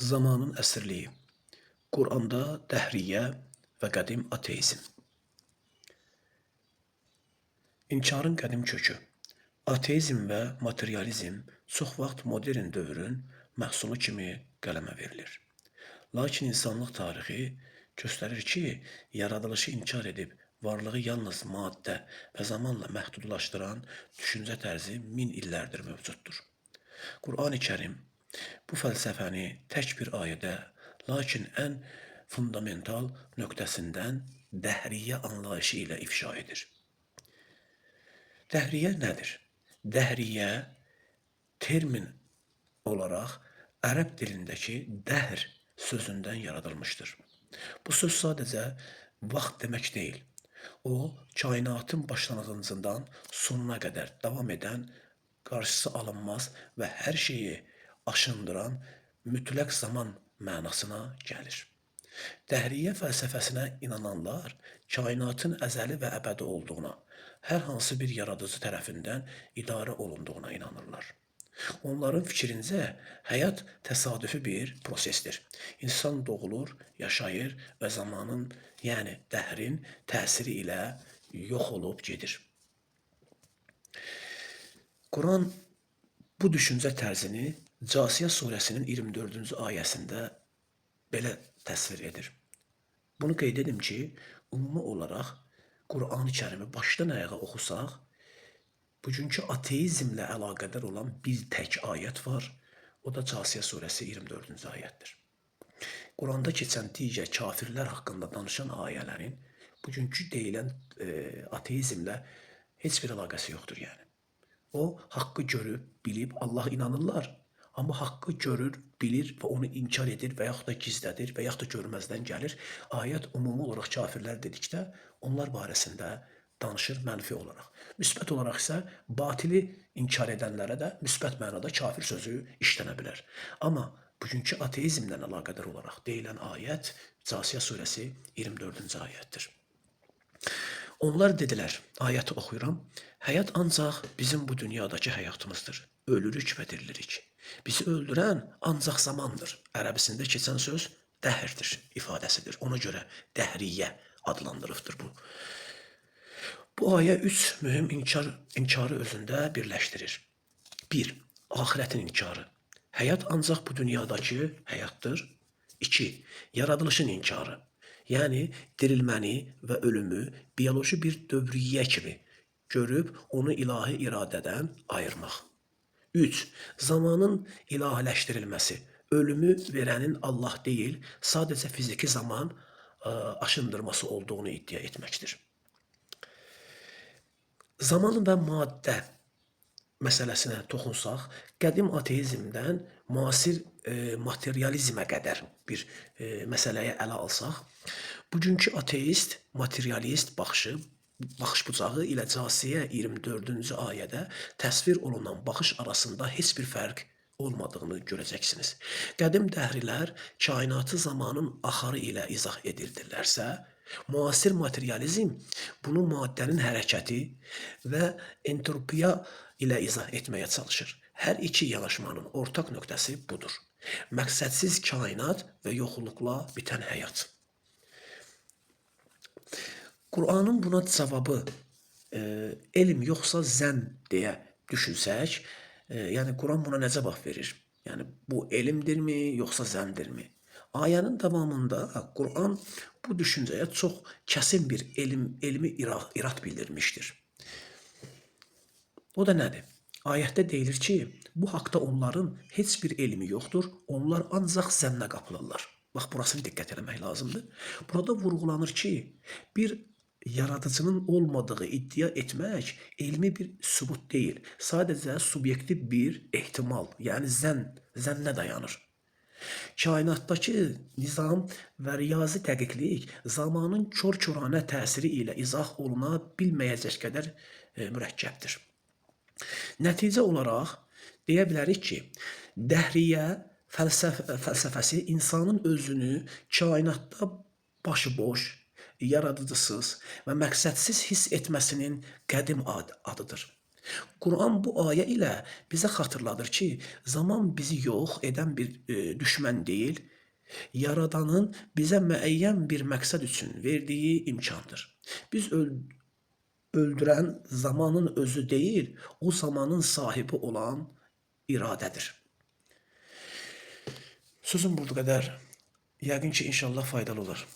Zamanın əsirliyi, Quranda dəhriyyə və qədim ateizm. İnkarın qədim kökü. Ateizm və materializm çox vaxt modern dövrün məhsulu kimi qələmə verilir. Lakin insanlıq tarixi göstərir ki, yaradılışı inkar edib varlığı yalnız maddə və zamanla məhdudlaşdıran düşüncə tərzi min illərdir mövcuddur. Qurani-Kərim bu fəlsəfəni tək bir ayədə, lakin ən fundamental nöqtəsindən dəhriyyə anlayışı ilə ifşa edir. Dəhriyyə nədir? Dəhriyyə termin olaraq ərəb dilindəki dəhr sözündən yaradılmışdır. Bu söz sadəcə vaxt demək deyil. O, kainatın başlanğıcından sonuna qədər davam edən, qarşısı alınmaz və hər şeyi aşındıran mütləq zaman mənasına gəlir. Dəhriyyə fəlsəfəsinə inananlar kainatın əzəli və əbədi olduğuna, hər hansı bir yaradıcı tərəfindən idarə olunduğuna inanırlar. Onların fikrincə həyat təsadüfi bir prosesdir. İnsan doğulur, yaşayır və zamanın, yəni dəhrin təsiri ilə yox olub gedir. Quran bu düşüncə tərzini Casiyə surəsinin 24-cü ayəsində belə təsvir edir. Bunu qeyd edim ki, ümumi olaraq Qurani-Kərimi başdan ayağa oxusaq, bugünkü ateizmlə əlaqədar olan bir tək ayət var. O da Casiyə surəsi 24-cü ayətdir. Quranda keçən digər kafirlər haqqında danışan ayələrin bugünkü deyilən ateizmlə heç bir əlaqəsi yoxdur yəni. O, haqqı görüb, bilib, Allah inanırlar. Amma haqqı görür, bilir və onu inkar edir və yaxud da gizlədir və yaxud da görməzdən gəlir. Ayət ümumi olaraq kafirlər dedikdə onlar barəsində danışır mənfi olaraq. Müsbət olaraq isə batili inkar edənlərə də müsbət mənada kafir sözü işlənə bilər. Amma bugünkü ateizmlə əlaqədar olaraq deyilən ayət Casiyə surəsi 24-cü ayətdir. Onlar dedilər, ayəti oxuyuram, həyat ancaq bizim bu dünyadakı həyatımızdır. Ölürük və dirilirik. Bizi öldürən ancaq zamandır. Ərəbisində keçən söz dəhrdir ifadəsidir. Ona görə dəhriyyə adlandırıbdır bu. Bu ayə üç mühüm inkarı özündə birləşdirir. 1. Ahirətin inkarı. Həyat ancaq bu dünyadakı həyatdır. 2. Yaradılışın inkarı. Yəni dirilməni və ölümü bioloji bir dövriyyə kimi görüb onu ilahi iradədən ayırmaq. 3. Zamanın ilahiləşdirilməsi. Ölümü verənin Allah deyil, sadəcə fiziki zaman aşındırması olduğunu iddia etməkdir. Zaman və maddə məsələsinə toxunsaq, qədim ateizmdən müasir materializmə qədər bir məsələyə ələ alsaq, bugünkü ateist, materialist baxış bucağı ilə Casiyə 24-cü ayədə təsvir olunan baxış arasında heç bir fərq olmadığını görəcəksiniz. Qədim dəhrilər kainatı zamanın axarı ilə izah edirdilərsə, müasir materializm bunu maddənin hərəkəti və entropiya ilə izah etməyə çalışır. Hər iki yanaşmanın ortaq nöqtəsi budur. Məqsədsiz kainat və yoxluqla bitən həyat. Qur'anın buna cavabı elm yoxsa zənn deyə düşünsək, yəni Quran buna nə cavab verir? Yəni bu elmdirmi yoxsa zənndirmi? Ayənin davamında Quran bu düşüncəyə çox kəsin bir elmi irad bildirmişdir. O da nədir? Ayətdə deyilir ki, bu haqda onların heç bir elmi yoxdur, onlar ancaq zənnə qapılırlar. Bax, burasını diqqət eləmək lazımdır. Burada vurğulanır ki, bir yaradıcının olmadığı iddia etmək elmi bir sübut deyil. Sadəcə subyektiv bir ehtimal, yəni zənnə dayanır. Kainatdakı nizam və riyazi dəqiqlik zamanın kör-körənə təsiri ilə izah oluna bilməyəcək qədər mürəkkəbdir. Nəticə olaraq deyə bilərik ki, dəhriyyə fəlsəfəsi insanın özünü kainatda başıboş, yaradıcısız və məqsədsiz hiss etməsinin qədim adıdır. Quran bu ayə ilə bizə xatırladır ki, zaman bizi yox edən bir düşmən deyil, Yaradanın bizə müəyyən bir məqsəd üçün verdiyi imkandır. Biz öldürən zamanın özü deyil, o zamanın sahibi olan iradədir. Sözüm bu qədər. Yəqin ki, inşallah faydalı olar.